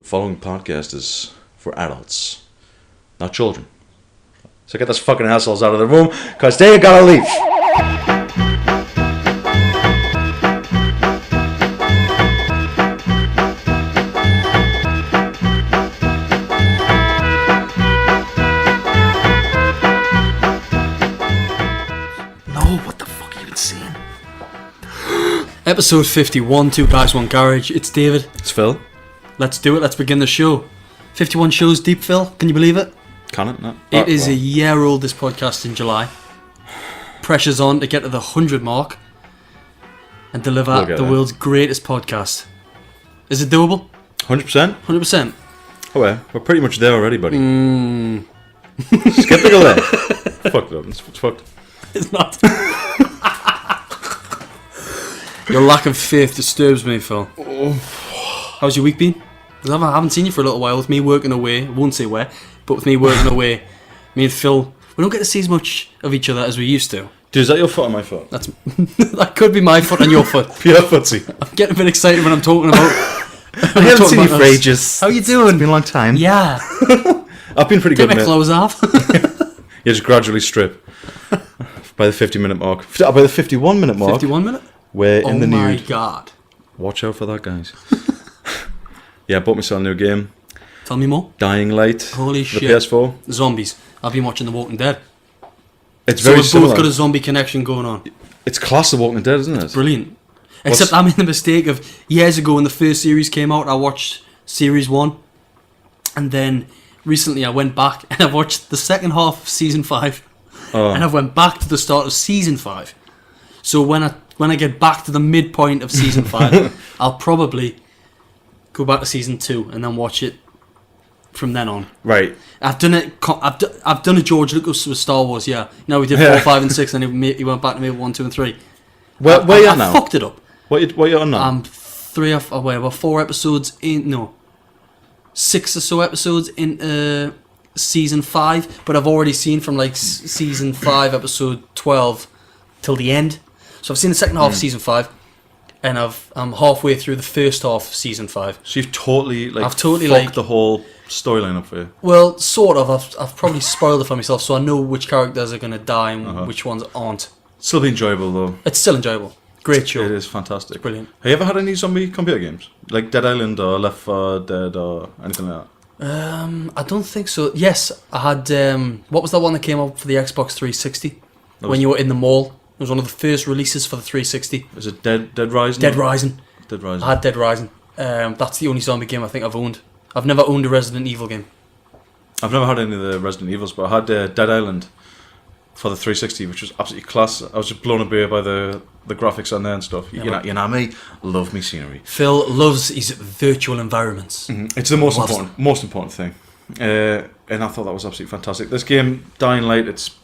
The following podcast is for adults, not children. So get those fucking assholes out of the room, because they gotta leave. No, what the fuck are you even saying? Episode 51, Two Guys, One Garage. It's David. It's Phil. Let's do it. Let's begin the show. 51 shows deep, Phil. Can you believe it? Can it? No. It is a year old, this podcast, in July. Pressure's on to get to the 100 mark and deliver the world's greatest podcast. Is it doable? 100%? 100%. Oh, yeah. We're pretty much there already, buddy. Skeptical there. Fuck that. It's fucked. It's not. Your lack of faith disturbs me, Phil. How's your week been? I haven't seen you for a little while. With me working away, I won't say where, but with me working away, me and Phil, we don't get to see as much of each other as we used to. Dude, is that your foot or my foot? That could be my foot and your foot. Pure footsie. I'm getting a bit excited when I'm talking about. I haven't seen you for ages. How you doing? It's been a long time. Yeah. I've been pretty Take good, my mate. clothes off. You just gradually strip. By the 50-minute mark. By the 51-minute mark. 51 minute? We're in the nude. Oh my god. Watch out for that, guys. Yeah, I bought myself a new game. Tell me more. Dying Light. Holy for shit. the PS4. Zombies. I've been watching The Walking Dead. It's So very we've similar. both got a zombie connection going on. It's class of Walking Dead, isn't it? Brilliant. Except I made the mistake of years ago when the first series came out, I watched series 1. And then recently I went back and I watched the second half of season 5. Oh. And I went back to the start of season 5. So when I get back to the midpoint of season 5, I'll probably go back to season 2 and then watch it from then on. Right. I've done it. I've done a George Lucas with Star Wars. Yeah. No, we did 4, 5, and 6, and he went back to maybe 1, 2, and 3. Where are you at now? I fucked it up. What you on now? I'm 4 episodes in. No, 6 or so episodes in season 5. But I've already seen from like season 5, episode 12 till the end. So I've seen the second half of season 5, and I'm halfway through the first half of season 5. So you've totally totally fucked the whole storyline up for you. Well, sort of. I've probably spoiled it for myself, so I know which characters are going to die and which ones aren't. Still be enjoyable though. It's still enjoyable. Great show. It is fantastic. Brilliant. Have you ever had any zombie computer games? Like Dead Island or Left 4 Dead or anything like that? I don't think so. Yes, I had. What was that one that came out for the Xbox 360 when you were in the mall? It was one of the first releases for the 360. Is it Dead Rising? Dead Rising. Dead Rising. I had Dead Rising. That's the only zombie game I think I've owned. I've never owned a Resident Evil game. I've never had any of the Resident Evils, but I had Dead Island for the 360, which was absolutely class. I was just blown away by the graphics on there and stuff. You know me, love me scenery. Phil loves his virtual environments. Mm-hmm. It's the most important thing, and I thought that was absolutely fantastic. This game, Dying Light, it's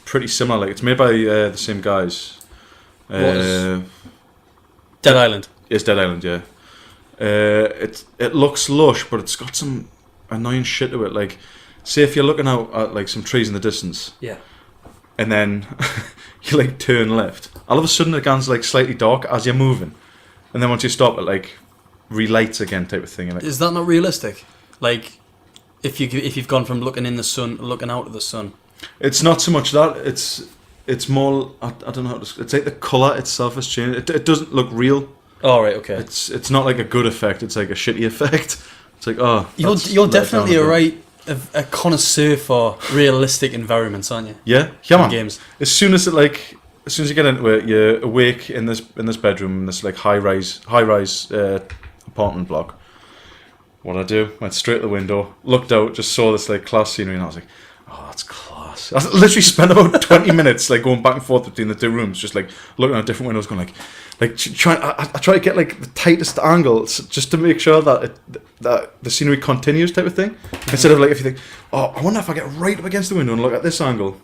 pretty similar. Like it's made by the same guys. Dead Island. It's Dead Island, yeah. It looks lush, but it's got some annoying shit to it. Like, say if you're looking out at like some trees in the distance, Yeah. and then you like turn left, all of a sudden it gets like slightly dark as you're moving, and then once you stop, it like relights again, type of thing. And Is that not realistic? Like, if you've gone from looking in the sun, looking out of the sun. it's not so much that it's more I don't know how to. It's like the color itself has changed. It doesn't look real. Oh right, okay. It's not like a good effect. It's like a shitty effect. It's like You're definitely a connoisseur for realistic environments, aren't you? Yeah, In man. games. As soon as you get into it, you're awake in this bedroom in this like high rise apartment block. What I do? Went straight to the window, looked out, just saw this like class scenery, and I was like, "Oh, that's class." I literally spent about 20 minutes like going back and forth between the two rooms, just like looking at different windows, going like trying. I try to get like the tightest angle just to make sure that that the scenery continues, type of thing. Instead of like if you think, "Oh, I wonder if I get right up against the window and look at this angle,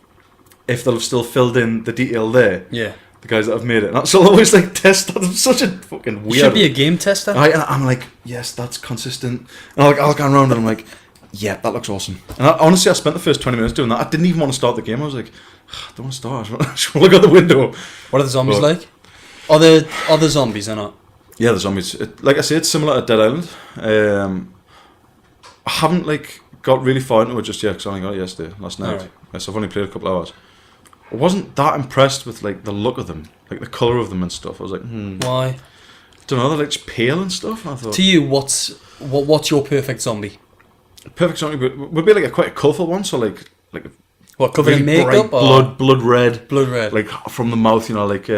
if they'll have still filled in the detail there." Yeah. The guys that have made it. And so I'll always like test that. I'm such a fucking weird. You should be a game tester. And I'm like, yes, that's consistent. And I'll go around and I'm like, yeah, that looks awesome. And honestly, I spent the first 20 minutes doing that. I didn't even want to start the game. I was like, I don't want to start. I just want to look out the window. What are the zombies like? Are the zombies or not? Yeah, the zombies. Like I say, it's similar to Dead Island. I haven't like got really far into it just yet because I only got it yesterday, last night. Alright. So I've only played a couple of hours. I wasn't that impressed with like the look of them, like the colour of them and stuff. I was like, Why? I don't know, they're like just pale and stuff. And I thought, To you, what's your perfect zombie? perfect zombie would be like quite a colourful one. So like What, covered in really makeup bright or blood red, blood red? like from the mouth, you know, like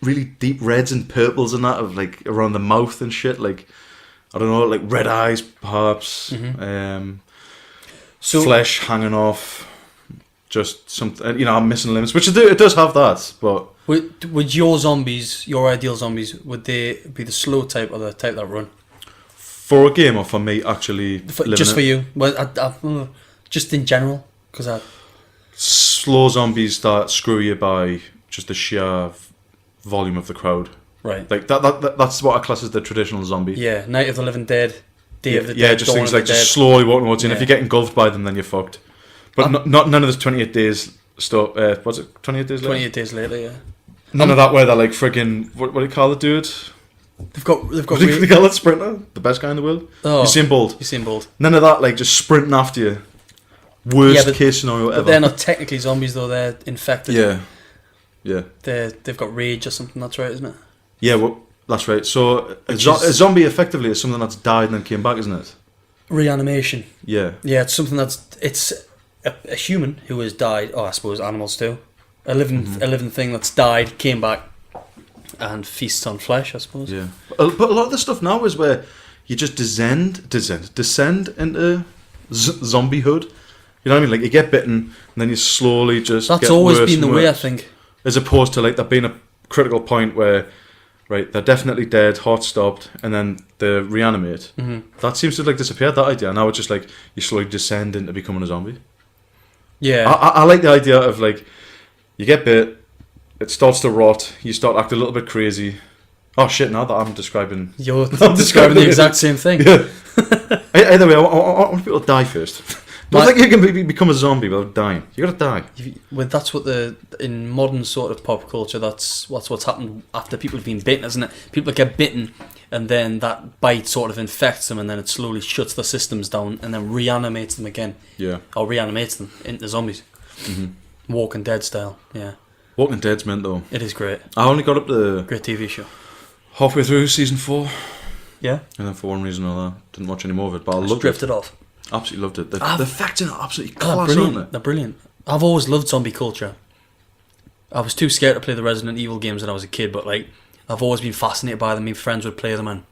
really deep reds and purples and that of like around the mouth and shit. Like I don't know, like red eyes perhaps. So Flesh hanging off, just something. You know, I'm missing limbs, which it does have that. But would your zombies, your ideal zombies, would they be the slow type or the type that run? for a game or for me actually living Just it? for you? Well, just in general, because Slow zombies that screw you by just the sheer volume of the crowd. right. Like that's what I class as the traditional zombie. Yeah, Night of the Living Dead, Day of the Yeah, Dead, just Dawn things of the like just Dead. slowly walking towards you. And if Yeah. you get engulfed by them, then you're fucked. But none of this 28 days stuff. What's it? 28 days later. 28 days later, yeah. None of that where they're like friggin' what do you call it, dude? They've got What do you call it? Sprinter, the best guy in the world. Oh, Usain Bolt. Usain Bolt. None of that, like just sprinting after you. Worst Yeah, but- case scenario ever. But they're not technically zombies though, they're infected. Yeah. They've got rage or something, that's right, isn't it? Yeah, well, that's right. So a Which is- zombie effectively is something that's died and then came back, isn't it? Reanimation. Yeah. Yeah, it's something it's a human who has died, I suppose animals too. A living thing that's died, came back and feasts on flesh, I suppose. Yeah. But a lot of the stuff now is where you just descend into zombiehood. You know what I mean? Like you get bitten and then you slowly just That's get always worse been the and way, I worse. think. As opposed to like there being a critical point where, right, they're definitely dead, heart stopped, and then they reanimate. Mm-hmm. That seems to have like disappeared, that idea. Now it's just like you slowly descend into becoming a zombie. Yeah. I like the idea of like, you get bit, it starts to rot, you start acting a little bit crazy. Oh shit, now that I'm describing... You're describing describing the it. exact same thing. Yeah. Either way, I want people to die first. Don't think you can become a zombie without dying. You gotta die. Well, that's what in modern sort of pop culture, that's what's happened after people have been bitten, isn't it? People get bitten, and then that bite sort of infects them, and then it slowly shuts their systems down, and then reanimates them again, Yeah. or reanimates them into zombies. Mm-hmm. Walking Dead style, yeah. Walking Dead's meant though. It is great. I only got up to Great TV show. halfway through season 4, Yeah? and then for one reason or another, didn't watch any more of it. But I Just loved it. drifted off. Absolutely loved it. The I've- effects in it are absolutely Oh, class, brilliant. aren't they? They're brilliant. I've always loved zombie culture. I was too scared to play the Resident Evil games when I was a kid, but like I've always been fascinated by them. My friends would play them and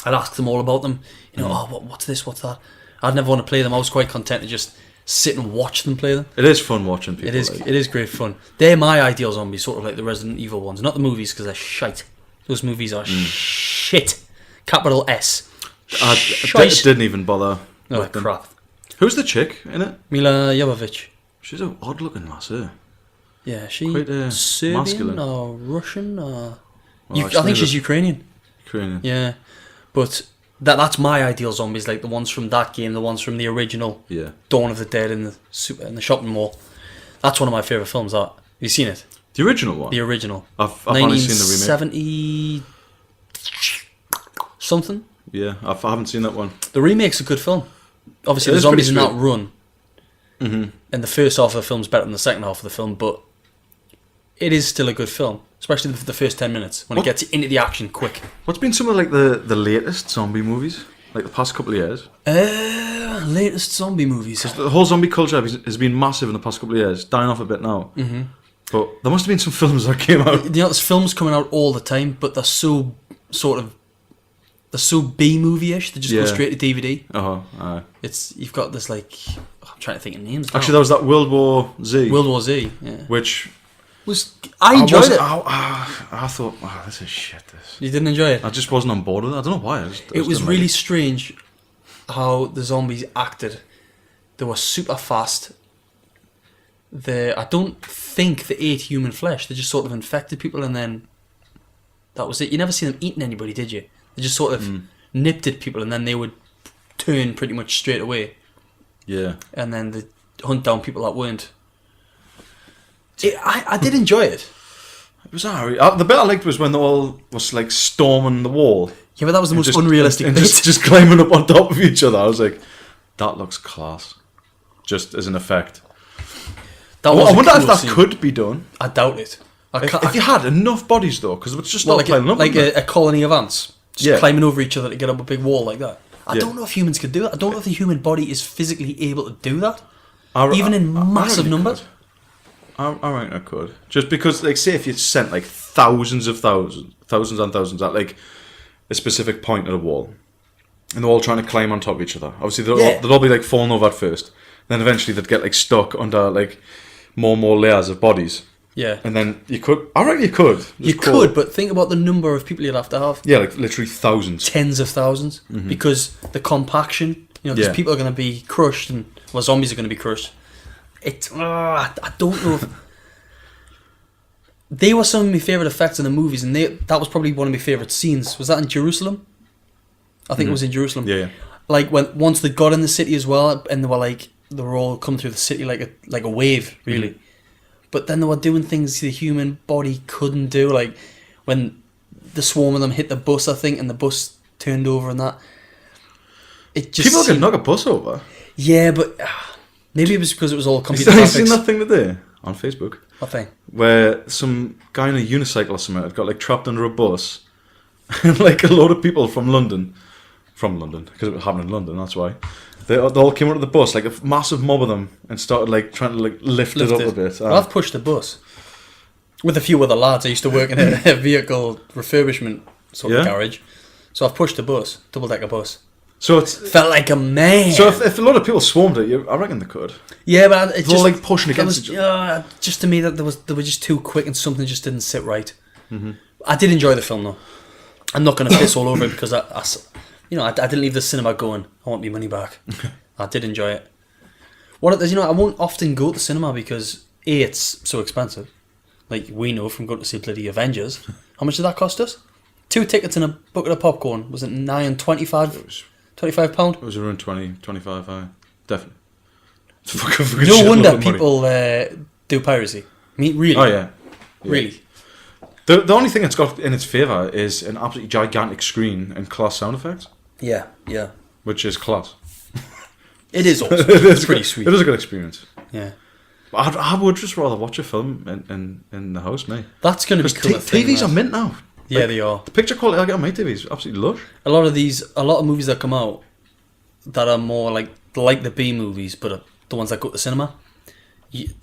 I'd ask them all about them. You know, what's this, what's that? I'd never want to play them. I was quite content to just sit and watch them play them. It is fun watching people. It is. like. It is great fun. They're my ideal zombies, sort of like the Resident Evil ones, not the movies because they're shite. Those movies are shit. Capital S. I Shite. didn't even bother. Oh with them. crap. Who's the chick in it? Mila Jovovich. She's an odd looking lass, eh? Yeah, she Quite, Serbian masculine. or Russian or Well, I think she's Ukrainian. Ukrainian. Yeah, but that's my ideal zombies, like the ones from that game, the ones from the original Yeah. Dawn of the Dead in the shopping mall. That's one of my favourite films. That have you seen it? The original one? The original. I've only seen the remake. 1970 something. Yeah, I haven't seen that one. The remake's a good film. Obviously, It the is zombies in pretty that run, Mm-hmm. and the first half of the film's better than the second half of the film, but it is still a good film, especially the first 10 minutes when What? it gets into the action quick. What's been some of like the latest zombie movies? Like the past couple of years? Latest zombie movies. The whole zombie culture has been massive in the past couple of years. Dying off a bit now. Mm-hmm. But there must have been some films that came out. You know, there's films coming out all the time, but they're so B movie-ish. They just go Yeah. straight to DVD. Aye. You've got this like I'm trying to think of names. Now. Actually, there was that World War Z. World War Z. Yeah, which I enjoyed wasn't- it. I thought, this is shit. This. You didn't enjoy it. I just wasn't on board with it. I don't know why. I just It was didn't really like strange how the zombies acted. They were super fast. I don't think they ate human flesh. They just sort of infected people and then that was it. You never see them eating anybody, did you? They just sort of nipped at people and then they would turn pretty much straight away. Yeah. And then they hunt down people that weren't. I did enjoy it. It was alright. The bit I liked was when they all was like storming the wall. Yeah, but that was the most just, unrealistic and bit. just climbing up on top of each other. I was like, that looks class. Just as an effect. That was I wonder a if cool that scene. could be done. I doubt it. If you had enough bodies though, because it's just Well, not climbing up. like a colony of ants, just Yeah. climbing over each other to get up a big wall like that. I Yeah. don't know if humans could do that. I don't know if the human body is physically able to do that, I even in massive reckon it numbers. could. I reckon I could. Just because, like, say if you sent like thousands and thousands at like a specific point of the wall, and they're all trying to climb on top of each other. Obviously, they'll all be like falling over at first. Then eventually they'd get like stuck under like more and more layers of bodies. Yeah, And then you could. I reckon you could. you could, but think about the number of people you'd have to have. Yeah, like literally thousands. Tens of thousands, because the compaction, because Yeah. people are going to be crushed, and zombies are going to be crushed. I don't know if they were some of my favourite effects in the movies, and that was probably one of my favourite scenes. Was that in Jerusalem? I think it was in Jerusalem. Yeah. Like once they got in the city as well, and they were all coming through the city like a wave, really. But then they were doing things the human body couldn't do, like when the swarm of them hit the bus, I think, and the bus turned over and that. It just People can knock a bus over. Yeah, but maybe it was because it was all computer Have you seen graphics. that thing today on Facebook? What thing? Where some guy on a unicycle or something had got like trapped under a bus, and like a load of people from London, because it happened in London, that's why. They all came onto the bus, like a massive mob of them, and started like trying to like lift it up a bit. Well, I've pushed the bus with a few other lads. I used to work in a vehicle refurbishment sort of garage, so I've pushed the bus, double decker bus. So it's Felt like a man. so if a lot of people swarmed it, I reckon they could. Yeah, but it's They're all just like pushing against each other. just to me that they were just too quick and something just didn't sit right. I did enjoy the film though. I'm not going to piss all over it because I didn't leave the cinema going, I want my money back. I did enjoy it. I won't often go to the cinema because A, it's so expensive. Like we know from going to see bloody Avengers. How much did that cost us? 2 tickets and a bucket of popcorn. Was it £9 and £25? £25? It was around 20, 25, definitely. No wonder people do piracy. Really? Oh yeah. Really? The only thing it's got in its favour is an absolutely gigantic screen and class sound effects, Yeah, yeah. which is class. It is awesome. It's pretty sweet. It is a good experience. Yeah. I would just rather watch a film in the house, mate. That's going to be Because cool. TVs are mint now. Yeah, Like, they are. The picture quality I get on my TV is absolutely lush. A lot of movies that come out that are more like the B movies, but are the ones that go to the cinema.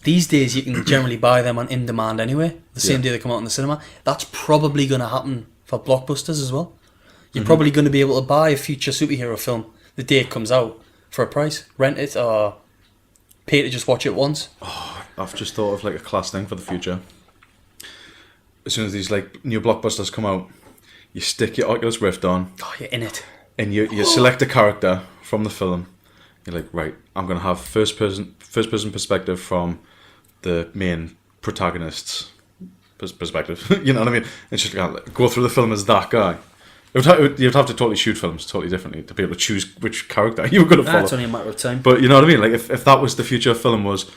These days, you can generally buy them on in demand anyway. The same day they come out in the cinema. That's probably going to happen for blockbusters as well. You're probably going to be able to buy a future superhero film the day it comes out for a price, rent it, or pay to just watch it once. I've just thought of like a class thing for the future. As soon as these like new blockbusters come out, you stick your Oculus Rift on. Oh, you're in it. And you select a character from the film. You're like, right, I'm gonna have first person perspective from the main protagonist's perspective. You know what I mean? And just like, go through the film as that guy. You'd have to totally shoot films totally differently to be able to choose which character you were gonna follow. That's only a matter of time. But you know what I mean? Like if that was the future film was,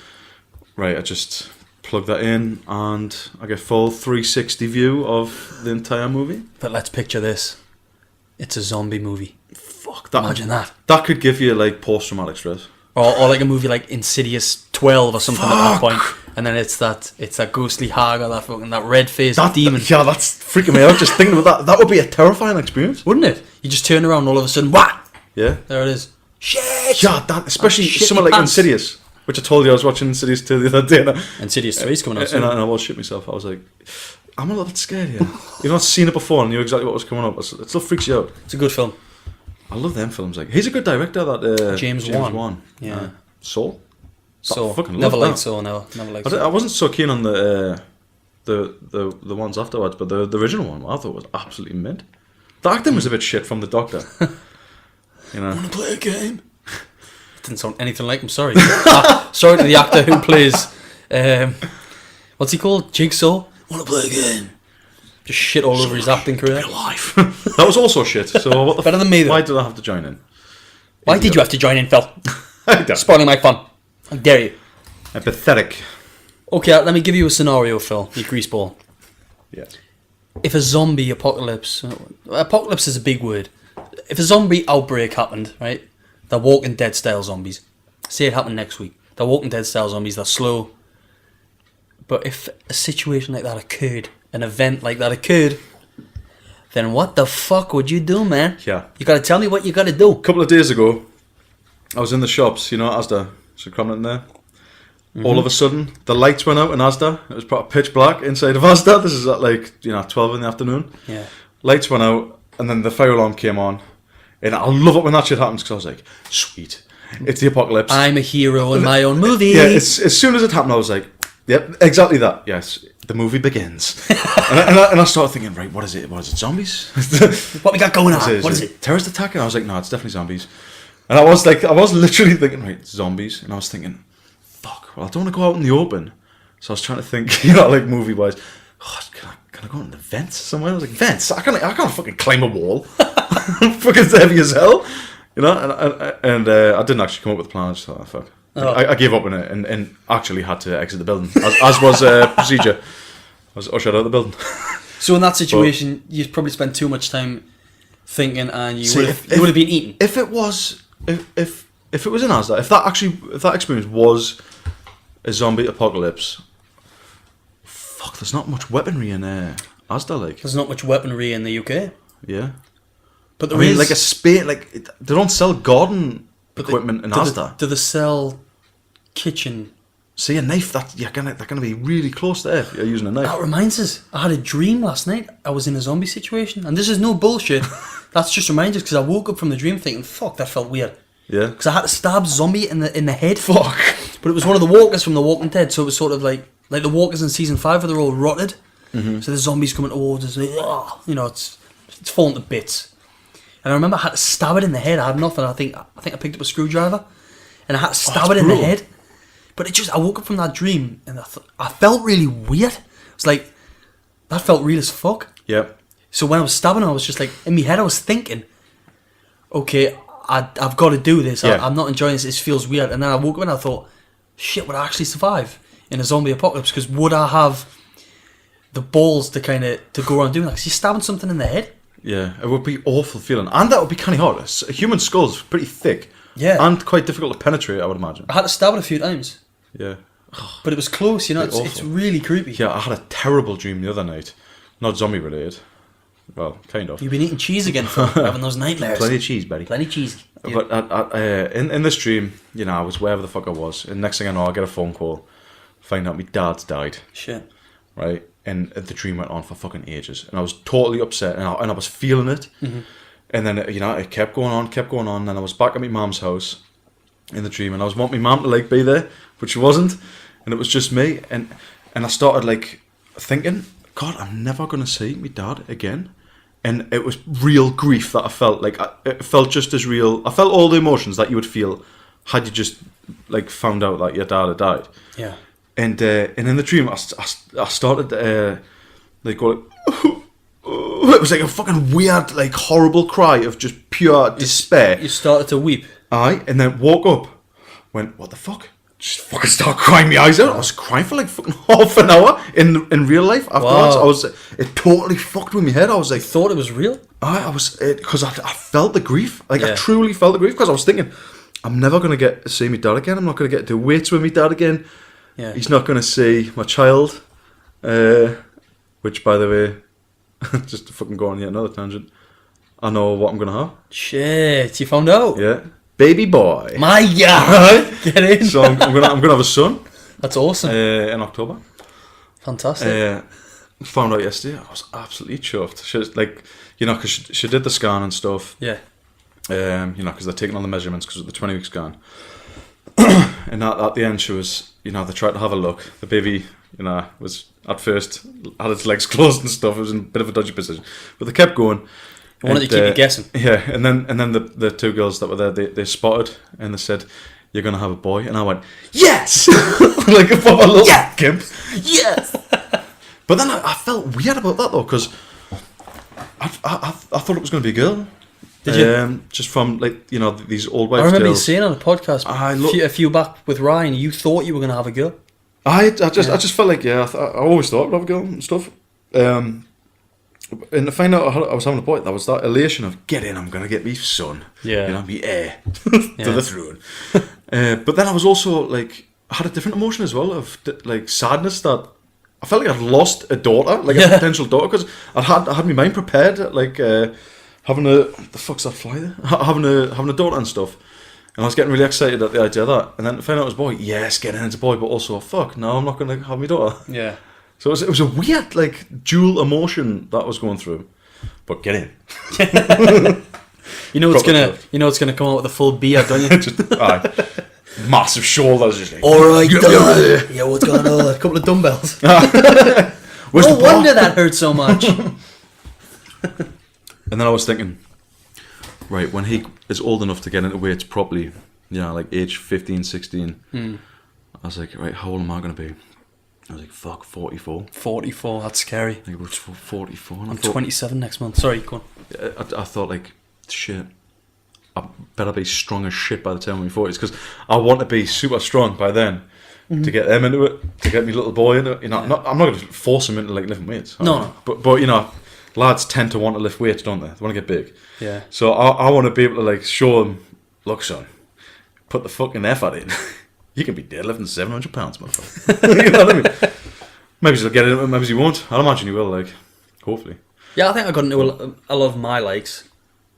right, I just plug that in and I get full 360 view of the entire movie. But let's picture this. It's a zombie movie. Fuck that. Imagine that. That could give you like post-traumatic stress. Or like a movie like Insidious 12 or something at that point. And then it's that ghostly hag or that red-faced demon. Yeah, that's freaking me out just thinking about that. That would be a terrifying experience. Wouldn't it? You just turn around and all of a sudden, what? Yeah. There it is. Shit! Yeah, that, especially Shit something your like pants. Insidious, which I told you I was watching Insidious 2 the other day. And Insidious 3 is coming out and soon. I was shit myself. I was like, I'm a little bit scared here. You've not seen it before and knew exactly what was coming up. It still freaks you out. It's a good film. I love them films. Like he's a good director. That James Wan. Yeah. Soul. So fucking never love liked that. Saw. Never liked I Saw. wasn't so keen on the ones afterwards, but the original one I thought was absolutely mint. The acting was a bit shit from the Doctor. You know. Want to play a game? Didn't sound anything like him. Sorry. Sorry to the actor who plays. What's he called? Jigsaw. Want to play a game? Just shit all over his acting career. Life. That was also shit. So what the Better than me, though. Why did I have to join in? Why did you have to join in, Phil? I don't. Spoiling my fun. How dare you? Pathetic. Okay, let me give you a scenario, Phil. You greaseball. Yes. if a zombie apocalypse is a big word. If a zombie outbreak happened, right? They're Walking Dead style zombies. Say it happened next week. They're Walking Dead style zombies. They're slow. But if a situation like that occurred, an event like that occurred, then what the fuck would you do, man? Yeah. You gotta tell me what you gotta do. A couple of days ago, I was in the shops, Asda, so coming in there. Mm-hmm. All of a sudden, the lights went out in Asda. It was probably pitch black inside of Asda. This is at 12 in the afternoon. Yeah. Lights went out, and then the fire alarm came on. And I love it when that shit happens, because I was like, sweet, it's the apocalypse. I'm a hero in my own movie. Yeah, as soon as it happened, I was like, yep, exactly that. Yes, the movie begins. and I started thinking, right, what is it? What is it, zombies? What we got going on? What is it? Terrorist attack? And I was like, no, it's definitely zombies. And I was literally thinking, right, zombies. And I was thinking, fuck, well, I don't want to go out in the open. So I was trying to think, movie-wise, can I go into vents somewhere? I was like, vents? I can't fucking climb a wall. Fucking heavy as hell. And I didn't actually come up with a plan. I just thought, oh, fuck. I gave up on it and actually had to exit the building, as was procedure. I was ushered out of the building. So in that situation, you probably spent too much time thinking, and you would have been eaten. If it was in Asda, if that experience was a zombie apocalypse, fuck, there's not much weaponry in Asda. Like, there's not much weaponry in the UK. Yeah, but there is like a spade. Like, they don't sell garden equipment in Asda. Do they sell kitchen? See, a knife, they're gonna be really close there if you're using a knife. That reminds us, I had a dream last night. I was in a zombie situation, and this is no bullshit. That's just reminds us, because I woke up from the dream thinking, fuck, that felt weird. Yeah. Because I had to stab zombie in the head. Fuck. But it was one of the walkers from The Walking Dead, so it was sort of like the walkers in season 5 where they're all rotted. Mm-hmm. So the zombies coming towards us, it's falling to bits. And I remember I had to stab it in the head. I had nothing. I think I picked up a screwdriver, and I had to stab it in the head. But I woke up from that dream, and I felt really weird. It's like, that felt real as fuck. Yep. So when I was stabbing, I was just like, in my head, I was thinking, okay, I've got to do this. Yeah. I'm not enjoying this. It feels weird. And then I woke up and I thought, shit, would I actually survive in a zombie apocalypse? Because would I have the balls to go around doing that? Because you're stabbing something in the head. Yeah, it would be awful feeling, and that would be kind of hard. A human skull's pretty thick. Yeah. And quite difficult to penetrate, I would imagine. I had to stab it a few times. Yeah. But it was close, it's really creepy. Yeah, I had a terrible dream the other night. Not zombie related. Well, kind of. You've been eating cheese again for having those nightmares. Plenty of cheese, buddy. Plenty cheesy. Yeah. But in this dream, I was wherever the fuck I was. And next thing I know, I get a phone call. Find out my dad's died. Shit. Right? And the dream went on for fucking ages. And I was totally upset. And I was feeling it. Mm-hmm. And then, it kept going on. And then I was back at my mum's house in the dream. And I was wanting my mum to, be there. But she wasn't. And it was just me. And I started, thinking, God, I'm never going to see my dad again. And it was real grief that I felt. It felt just as real. I felt all the emotions that you would feel had you just, found out that your dad had died. Yeah. And in the dream, I started, going, it was like a fucking weird, horrible cry of just pure despair. You started to weep. Aye, and then woke up, went, what the fuck? Just fucking start crying my eyes out. I was crying for fucking half an hour in real life afterwards. Wow. It totally fucked with my head. I was like, thought it was real? I was, because I felt the grief. I truly felt the grief, because I was thinking, I'm never going to get to see my dad again. I'm not going to get to weights with my dad again. Yeah. He's not going to see my child, which, by the way, just to fucking go on yet another tangent, I know what I'm going to have. Shit, you found out? Yeah. Baby boy. My God. Get in. So I'm gonna have a son. That's awesome. In October. Fantastic. Found out yesterday. I was absolutely chuffed. She was because she did the scan and stuff. Yeah. Because they're taking all the measurements because of the 20-week scan. And at the end, she was, they tried to have a look. The baby, was at first had its legs closed and stuff. It was in a bit of a dodgy position, but they kept going. I wanted to keep you guessing. Yeah, and then the two girls that were there, they spotted and they said, "You're gonna have a boy," and I went, "Yes!" Like a little gimp. Yes. But then I felt weird about that though, because I thought it was gonna be a girl. Did you? Just from these old wives' I remember you tales. saying on a podcast a few back with Ryan, you thought you were gonna have a girl. I just felt I always thought I'd have a girl and stuff. And to find out I was having a boy, that was that elation of get in, I'm gonna get me son, Yeah. you know, me heir to the throne. But then I was also like, I had a different emotion as well of like sadness that I felt like I'd lost a daughter, like a potential daughter, because I had my mind prepared, like having a the fuck's that fly there? Having a daughter and stuff. And I was getting really excited at the idea of that. And then to find out it was boy, yes, getting into boy, but also fuck, no, I'm not gonna have my daughter. Yeah. So it was a weird, like, dual emotion that I was going through. But get in. You know it's gonna come out with a full beard, don't you? Just, massive shoulders, just like. Alright, yeah, what's going on? A couple of dumbbells. Where's No the bar? wonder that hurt so much. And then I was thinking, right, when he is old enough to get into weights properly, like age 15, 16, I was like, right, how old am I going to be? I was like, fuck, 44. 44, that's scary. I was 44. And I'm 27 next month. Sorry, go on. I thought, like, shit, I better be strong as shit by the time I'm in my 40s, because I want to be super strong by then to get them into it, to get my little boy into it. You know, I'm not going to force him into, like, lifting weights. No. But you know, lads tend to want to lift weights, don't they? They want to get big. Yeah. So I want to be able to, like, show them, look, son, put the fucking effort in. You can be deadlifting 700 pounds, motherfucker. You know what I mean? Maybe he'll get it, maybe he won't. I imagine he will, like, hopefully. Yeah, I think I got into a lot of my likes,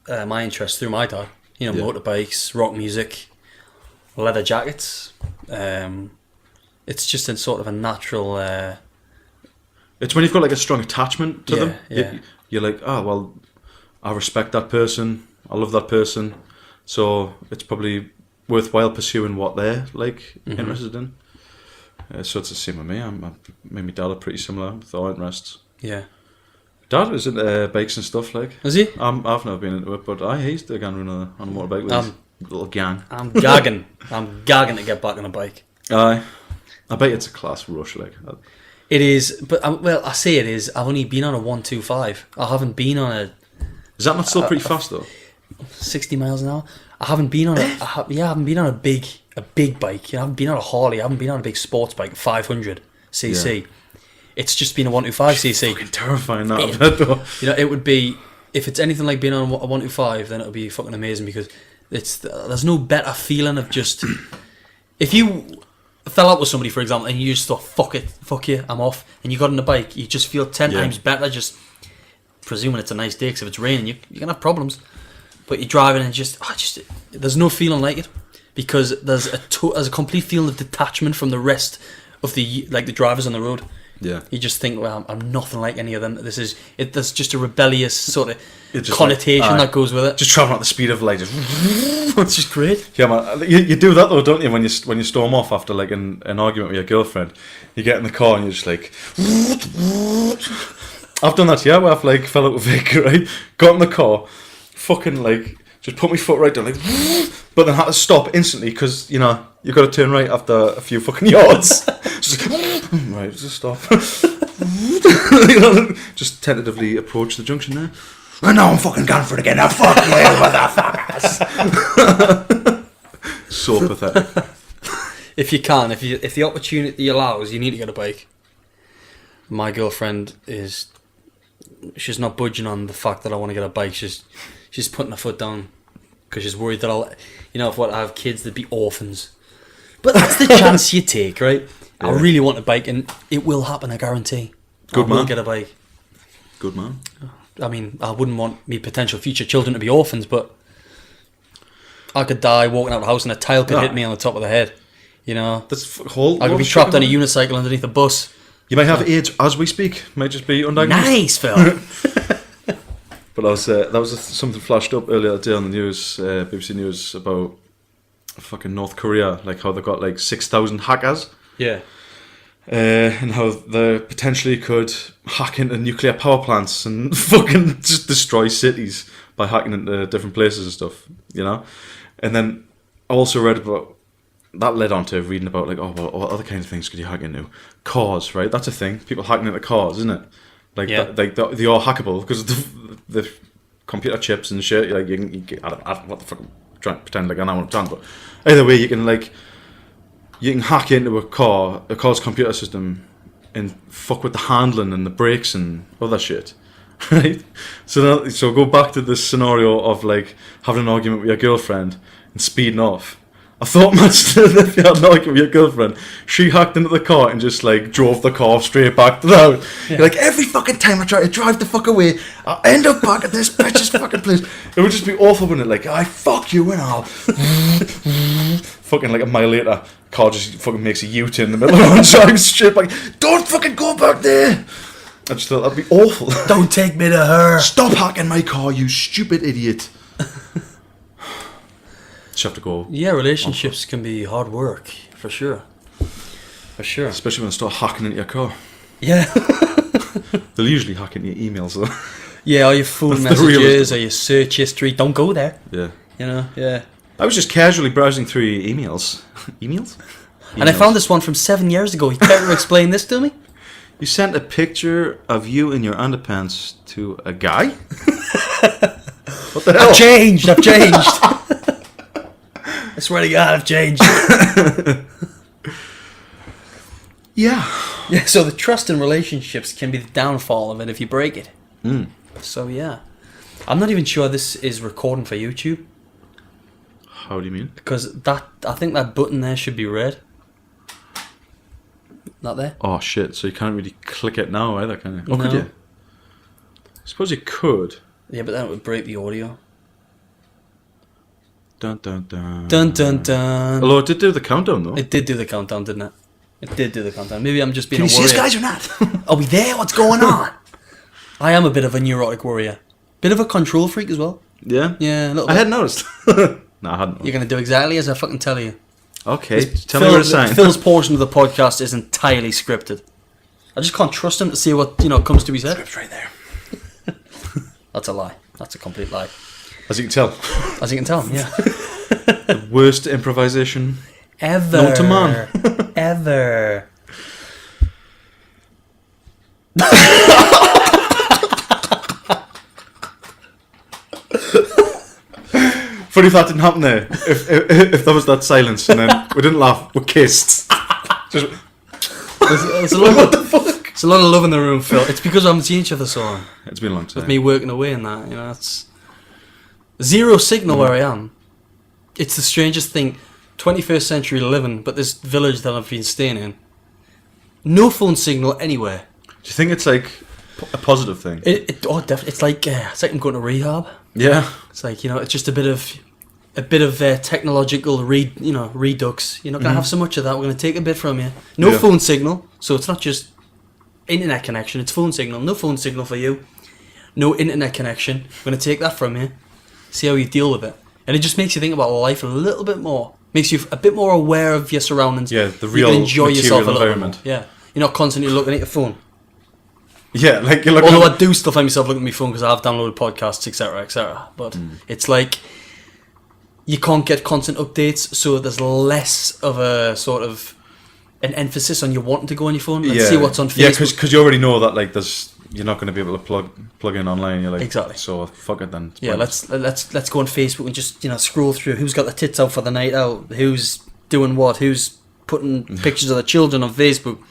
my interests through my dad. You know, motorbikes, rock music, leather jackets. It's just in sort of a natural... It's when you've got, like, a strong attachment to them. Yeah. You're like, oh, well, I respect that person. I love that person. So it's probably worthwhile pursuing what they're, like, interested in. So it's the same with me. Me and my dad are pretty similar with our interests. Yeah. Dad is into bikes and stuff, like. Is he? I've never been into it, but he's the gang runner on a motorbike with his little gang. I'm gagging. I'm gagging to get back on a bike. I bet it's a class rush, like. It is, but I say it is. I've only been on a 125. I haven't been on a... Is that not still pretty fast, though? 60 miles an hour. I haven't been on I haven't been on a big bike. You know, I haven't been on a Harley. I haven't been on a big sports bike, 500 cc. Yeah. It's just been a 125 cc. Fucking terrifying that, I bet, though. You know, it would be, if it's anything like being on a 125, then it would be fucking amazing, because there's no better feeling of just, if you fell out with somebody, for example, and you just thought, fuck you, I'm off, and you got on the bike, you just feel 10 times better, just presuming it's a nice day, because if it's raining, you're going to have problems. But you're driving and just there's no feeling like it, because there's a complete feeling of detachment from the rest of the drivers on the road. Yeah, you just think, well, I'm nothing like any of them. There's just a rebellious sort of connotation that goes with it. Just traveling at the speed of light, it's just great. Yeah, man. You do that though, don't you? When you storm off after like an argument with your girlfriend, you get in the car and you're just like. I've done that, yeah. Where I've like fell out with Vic, right? Got in the car. Fucking like just put my foot right down, like, but then had to stop instantly because you know you got to turn right after a few fucking yards. Just right, just stop. You know, just tentatively approach the junction there. And now I'm fucking going for it again. Now fuck you, motherfuckers. So pathetic. If you can, if the opportunity allows, you need to get a bike. My girlfriend she's not budging on the fact that I want to get a bike. She's putting her foot down because she's worried that if I have kids, they'd be orphans. But that's the chance you take, right? Yeah. I really want a bike, and it will happen, I guarantee. I will get a bike. Good man. I mean, I wouldn't want me potential future children to be orphans, but I could die walking out of the house and a tile could hit me on the top of the head. You know, I could be trapped on a unicycle underneath a bus. You might have AIDS as we speak. Might just be undiagnosed. Nice, Phil. But that was something flashed up earlier today on the news, BBC News, about fucking North Korea, like how they got like 6,000 hackers. Yeah. And how they potentially could hack into nuclear power plants and fucking just destroy cities by hacking into different places and stuff, you know? And then I also read about, that led on to reading about like, what other kinds of things could you hack into? Cars, right? That's a thing. People hacking into cars, isn't it? Like, they are hackable because the computer chips and shit. Like, you can I don't what the fuck, I'm trying to pretend like I know what I'm talking about. Either way, you can hack into a car's computer system and fuck with the handling and the brakes and other shit. right? So go back to this scenario of like having an argument with your girlfriend and speeding off. I thought much if you had an argument with your girlfriend, she hacked into the car and just like drove the car straight back to the house. Yeah. You're like, every fucking time I try to drive the fuck away, I end up back at this bitch's fucking place. It would just be awful, wouldn't it? Like, I fuck you and I'll fucking like a mile later, car just fucking makes a U-turn in the middle of the road and drives straight back. Don't fucking go back there. I just thought that'd be awful. Don't take me to her. Stop hacking my car, you stupid idiot. Just have to go. Yeah, relationships can be hard work, for sure. For sure. Especially when they start hacking into your car. Yeah. They'll usually hack into your emails though. Yeah, or your phone messages or your search history. Don't go there. Yeah. You know, yeah. I was just casually browsing through your emails. Emails? And I found this one from 7 years ago. You care to explain this to me? You sent a picture of you in your underpants to a guy? What the hell? I've changed. I swear to God, I've changed. Yeah. Yeah, so the trust in relationships can be the downfall of it if you break it. Mm. So, yeah. I'm not even sure this is recording for YouTube. How do you mean? Because I think that button there should be red. Not there? Oh, shit. So you can't really click it now either, can you? Oh, No. could you? I suppose you could. Yeah, but then it would break the audio. Dun, dun, dun. Dun, dun, dun. Although it did do the countdown, though. It did do the countdown, didn't it? It did do the countdown. Maybe I'm just being Can a you see us, warrior. guys, or not? Are we there? What's going on? I am a bit of a neurotic warrior. Bit of a control freak as well. Yeah? Yeah, a little bit. I hadn't noticed. No, I hadn't. You're going to do exactly as I fucking tell you. Okay, tell me where to sign. Phil's portion of the podcast is entirely scripted. I just can't trust him to see what, comes to his head. Script's right there. That's a lie. That's a complete lie. As you can tell. As you can tell, yeah. The worst improvisation Ever. known to man. Ever. Funny if that didn't happen there. If there was that silence and then we didn't laugh, we kissed. Just, There's a lot of, what the fuck? It's a lot of love in the room, Phil. It's because I haven't seen each other so long. It's been a long time. With me working away and that, it's zero signal where I am. It's the strangest thing. 21st century living, but this village that I've been staying in, no phone signal anywhere. Do you think it's like a positive thing? Definitely. It's like I'm going to rehab. Yeah. It's like it's just a bit of technological redux. You're not going to have so much of that. We're going to take a bit from you. No phone signal, so it's not just internet connection. It's phone signal. No phone signal for you. No internet connection. We're going to take that from you. See how you deal with it, and it just makes you think about life a little bit more. Makes you a bit more aware of your surroundings. Yeah, the real you can enjoy yourself a little environment. bit more. Yeah, you're not constantly looking at your phone. Yeah, like you're looking. Although I do still find myself looking at my phone because I've downloaded podcasts, etc., etc. But it's like you can't get constant updates, so there's less of a sort of an emphasis on you wanting to go on your phone and see what's on Facebook. Yeah, because you already know that like you're not going to be able to plug in online. You're like, exactly. So fuck it then. Yeah, let's go on Facebook and just scroll through who's got their tits out for the night out, who's doing what, who's putting pictures of their children on Facebook.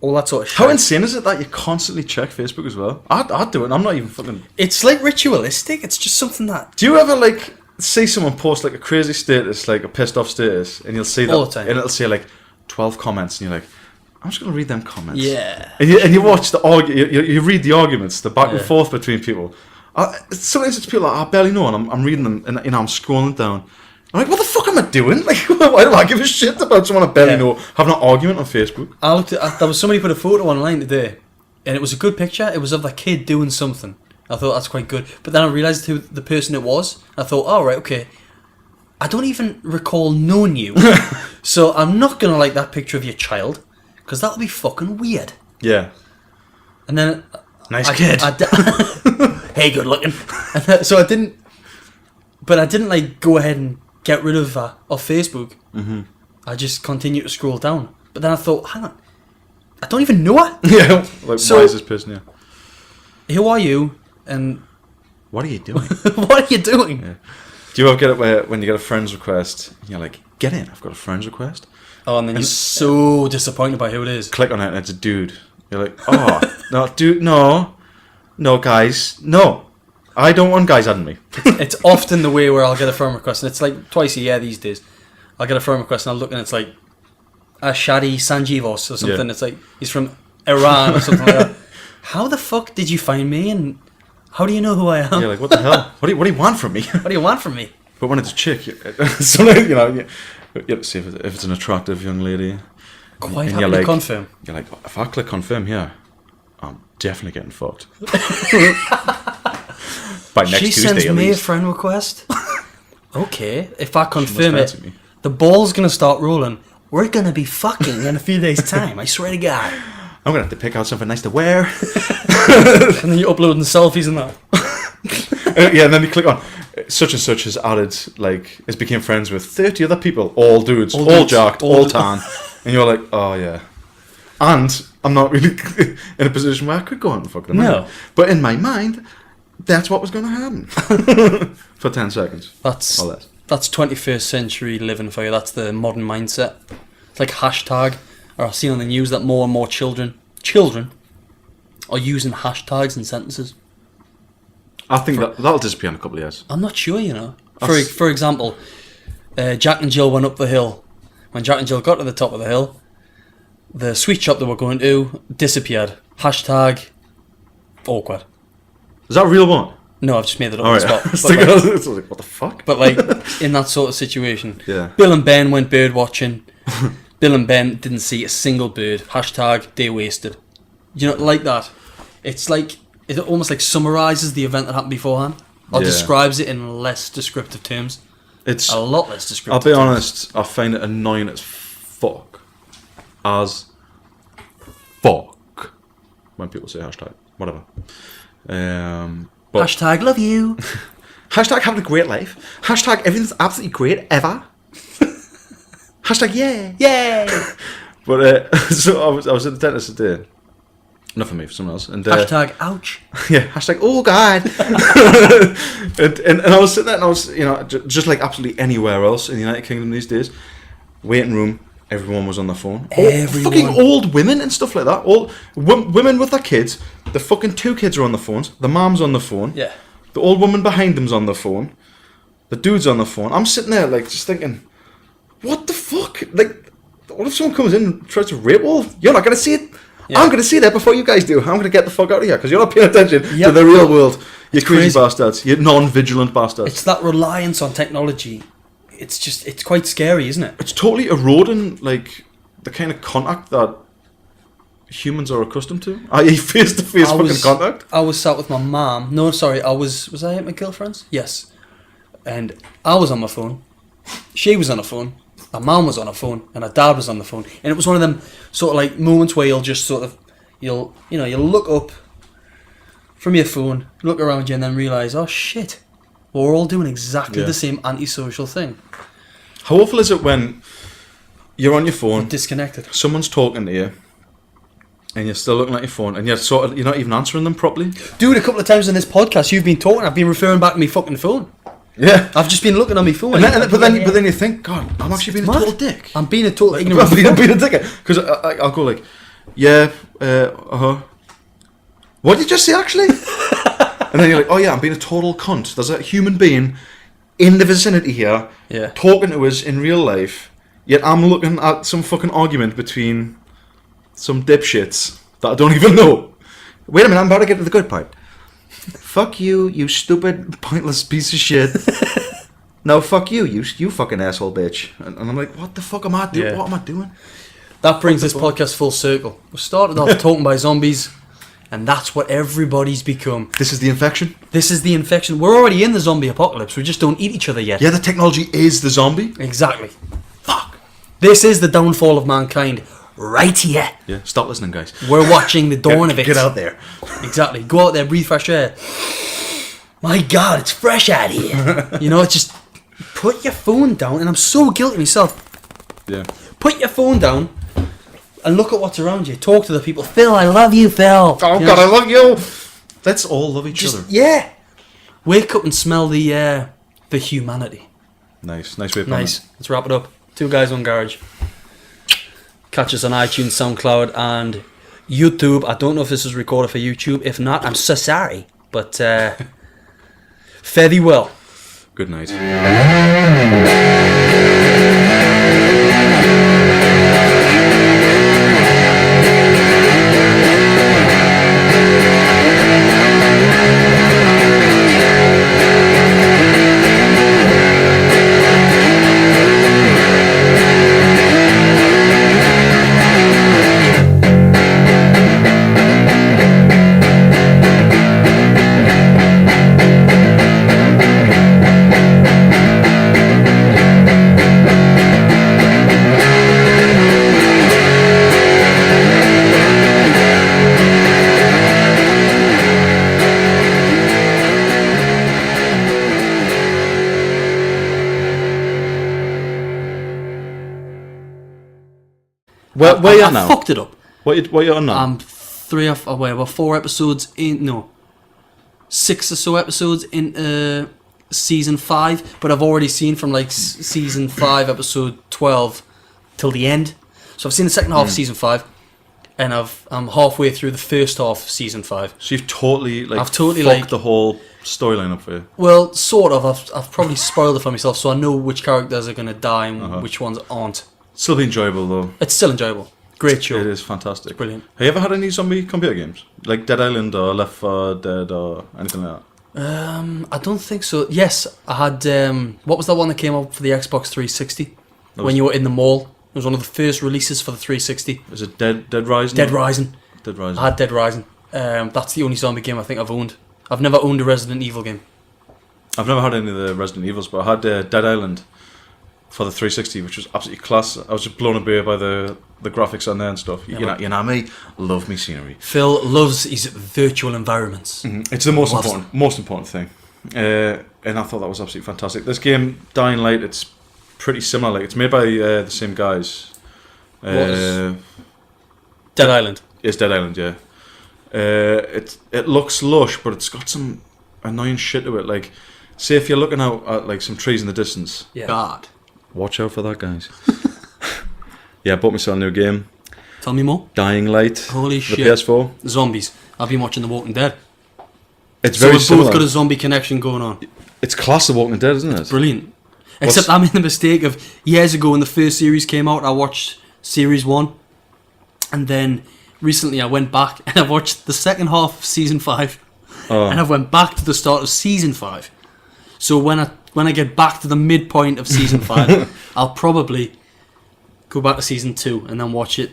All that sort of shit. How insane is it that you constantly check Facebook as well? I'd do it and I'm not even fucking... It's like ritualistic. It's just something that... Do you ever like see someone post like a crazy status, like a pissed off status, and you'll see that... All the time. And it'll say like 12 comments and you're like, I'm just going to read them comments. Yeah. And you watch the you read the arguments, the back and forth between people. Sometimes it's people that I barely know and I'm reading them and I'm scrolling down. I'm like, what the fuck am I doing? Like, why do I give a shit about someone I barely know having an argument on Facebook? I looked at, there was somebody put a photo online today, and it was a good picture. It was of a kid doing something. I thought that's quite good. But then I realised who the person it was. I thought, oh, right, okay. I don't even recall knowing you. So I'm not going to like that picture of your child, because that'll be fucking weird. Yeah. And then... Nice kid. Hey, good looking. So I didn't... But I didn't, like, go ahead and get rid of off Facebook. Mm-hmm. I just continued to scroll down. But then I thought, hang on, I don't even know her. Yeah, like, so, why is this person here? Who are you? And what are you doing? what are you doing? Yeah. Do you ever get it when you get a friend's request, and you're like, get in, I've got a friend's request? Oh, and then you're so disappointed by who it is. Click on it and it's a dude. You're like, oh, no, dude, no, No, guys, no. I don't want guys adding me. It's often the way where I'll get a friend request, and it's like twice a year these days. I'll get a friend request, and I'll look, and it's like Shadi Sanjivos or something. Yeah. It's like he's from Iran or something like that. How the fuck did you find me, and how do you know who I am? Yeah, like, what the hell? What do you want from me? What do you want from me? But when it's a chick, so like, you have to see if it's an attractive young lady. Quite and happy you're to like, confirm. You're like, if I click confirm here, I'm definitely getting fucked. By next She Tuesday, sends at me least. a friend request. Okay, if I confirm fancy it, me. the ball's gonna start rolling. We're gonna be fucking in a few days' time. I swear to God. I'm gonna have to pick out something nice to wear. And then you're uploading selfies and that. Yeah, and then you click on such and such has added, like, has became friends with 30 other people, all dudes, all dudes, jacked, all all du- tan, and you're like, oh yeah. And I'm not really in a position where I could go out and fuck them. No. But in my mind, that's what was going to happen for 10 seconds. That's Or less. 21st century living for you. That's the modern mindset. It's like hashtag. Or I've seen on the news that more and more children are using hashtags in sentences. I think that'll disappear in a couple of years. I'm not sure, you know. That's- For example, Jack and Jill went up the hill. When Jack and Jill got to the top of the hill, the sweet shop they were going to disappeared. Hashtag awkward. Is that a real one? No, I've just made it up All on right. the spot. But like, It's like, what the fuck? but like in that sort of situation, Yeah. Bill and Ben went bird watching. Bill and Ben didn't see a single bird. Hashtag day wasted. You know, like that. It's like it almost like summarises the event that happened beforehand, or Yeah. describes it in less descriptive terms. It's. A lot less descriptive. I'll be terms. honest. I find it annoying as fuck. As fuck. When people say hashtag, whatever. But Hashtag love you. hashtag having a great life. Hashtag everything's absolutely great ever. Hashtag yeah. Yay! But so I was at the dentist today. Not for me, for someone else. And Hashtag ouch. yeah, hashtag oh god. and I was sitting there and I was, just like absolutely anywhere else in the United Kingdom these days, waiting room, everyone was on their phone. Everyone. Fucking old women and stuff like that. All women with their kids. The fucking two kids are on the phones. The mom's on the phone. Yeah. The old woman behind them's on the phone. The dude's on the phone. I'm sitting there like just thinking, what the fuck? Like, what if someone comes in and tries to rape all? You're not gonna see it. Yeah. I'm gonna see that before you guys do. I'm gonna get the fuck out of here because you're not paying attention to Yep. the real world. You It's crazy crazy. bastards. You non-vigilant bastards. It's that reliance on technology. It's quite scary, isn't it? It's totally eroding like the kind of contact that humans are accustomed to. I.e. face-to-face fucking contact. I was sat with my mum. No, sorry, was I at my girlfriend's? Yes. And I was on my phone. She was on her phone. Her mum was on her phone, and her dad was on the phone. And it was one of them sort of like moments where you'll just sort of you'll look up from your phone, look around you, and then realise, oh shit, we're all doing exactly Yeah. the same antisocial thing. How awful is it when you're on your phone, Disconnected. someone's talking to you, and you're still looking at your phone, and you're not even answering them properly? Dude, a couple of times in this podcast, you've been talking. I've been referring back to my fucking phone. Yeah. I've just been looking on my phone. But then you think, God, I'm actually being a mad. total dick. I'm being a total ignorant. I'm being a dick. Because I'll go like, yeah, what did you just say actually? And then you're like, oh yeah, I'm being a total cunt. There's a human being in the vicinity here, Yeah. talking to us in real life, yet I'm looking at some fucking argument between some dipshits that I don't even know. Wait a minute, I'm about to get to the good part. Fuck you, you stupid, pointless piece of shit. No, fuck you, you fucking asshole bitch. And I'm like, what the fuck am I doing? Yeah. What am I doing? That brings this podcast full circle. We started off talking by zombies, and that's what everybody's become. This is the infection? This is the infection. We're already in the zombie apocalypse. We just don't eat each other yet. Yeah, the technology is the zombie. Exactly. Fuck. This is the downfall of mankind right here. Yeah, stop listening, guys. We're watching the dawn of it. Get out there. Exactly. Go out there, breathe fresh air. My God, it's fresh out here. It's just put your phone down, and I'm so guilty myself. Yeah. Put your phone down and look at what's around you. Talk to the people. Phil, I love you, Phil. Oh, You God, know, I love you. Let's all love each other. yeah. Wake up and smell the humanity. Nice way of putting Nice. it. Let's wrap it up. Two Guys, One Garage. Catch us on iTunes, SoundCloud, and YouTube. I don't know if this is recorded for YouTube. If not, I'm so sorry. But fare thee well. Good night. Where you at now? I fucked it up. What you on now? I'm 4 episodes in. No, 6 or so episodes in season 5. But I've already seen from like season 5, episode 12 till the end. So I've seen the second half of season 5, and I'm halfway through the first half of season 5. So you've totally fucked like the whole storyline up for you. Well, sort of. I've probably spoiled it for myself, so I know which characters are going to die and which ones aren't. Still be enjoyable though. It's still enjoyable. Great show. It is fantastic. Brilliant. Have you ever had any zombie computer games? Like Dead Island or Left 4 Dead or anything like that? I don't think so. Yes, I had. What was that one that came out for the Xbox 360? When you were in the mall. It was one of the first releases for the 360. Is it Dead Rising? Dead Rising. Dead Rising. I had Dead Rising. That's the only zombie game I think I've owned. I've never owned a Resident Evil game. I've never had any of the Resident Evils, but I had Dead Island for the 360, which was absolutely class. I was just blown away by the graphics on there and stuff. You know me, love me scenery. Phil loves his virtual environments. Mm-hmm. It's the most important thing. And I thought that was absolutely fantastic. This game, Dying Light, it's pretty similar. Like, it's made by the same guys. Dead Island. It's Dead Island, yeah. It looks lush, but it's got some annoying shit to it. Like, say if you're looking out at like some trees in the distance. Yeah. God. Watch out for that, guys. Yeah, I bought myself a new game. Tell me more. Dying Light. Holy the shit. PS4. Zombies. I've been watching The Walking Dead. It's so very we've similar. both got a zombie connection going on. It's class of Walking Dead, isn't it? Brilliant. Except I made the mistake of years ago when the first series came out, I watched series 1. And then recently I went back and I watched the second half of season 5. And I went back to the start of season 5. So when I get back to the midpoint of season 5, I'll probably go back to season 2 and then watch it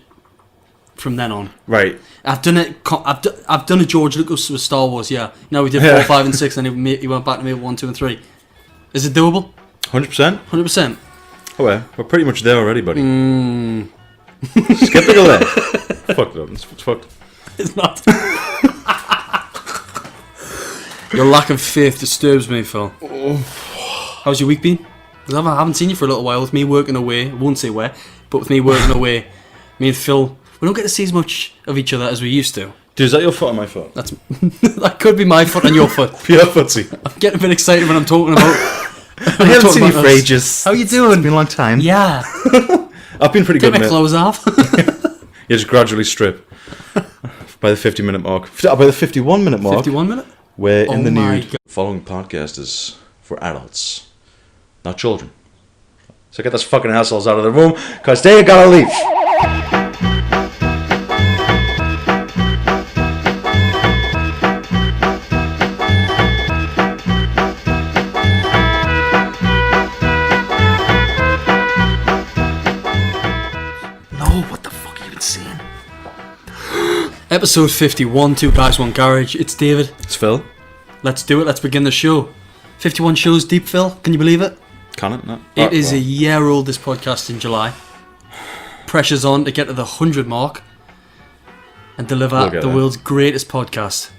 from then on. Right. I've done it. I've done a George Lucas with Star Wars. Yeah. You know, we did 4, 5, and 6, and he went back to maybe 1, 2, and 3. Is it doable? 100%. 100%. Oh well, we're pretty much there already, buddy. Skeptical there. Fuck it up. It's fucked. It's not. Your lack of faith disturbs me, Phil. How's your week been? 'Cause I haven't seen you for a little while. With me working away, I won't say where, but with me working away, me and Phil, we don't get to see as much of each other as we used to. Dude, is that your foot or my foot? That's that could be my foot and your foot. Pure footsie. I'm getting a bit excited when I'm talking about. I haven't seen you for ages. How you doing? It's been a long time. Yeah. I've been pretty Take good, my mate. clothes off. You just gradually strip. By the 50-minute mark. By the 51-minute mark. 51 minute? We're in the my nude. God. Following podcast is for adults, not children. So get those fucking assholes out of the room, because they gotta leave. No, what the fuck are you even saying? Episode 51, Two Guys, One Garage. It's David. It's Phil. Let's do it. Let's begin the show. 51 shows deep, Phil. Can you believe it? Can it? No. It is a year old, this podcast, in July. Pressure's on to get to the 100 mark and deliver We'll get the there. world's greatest podcast.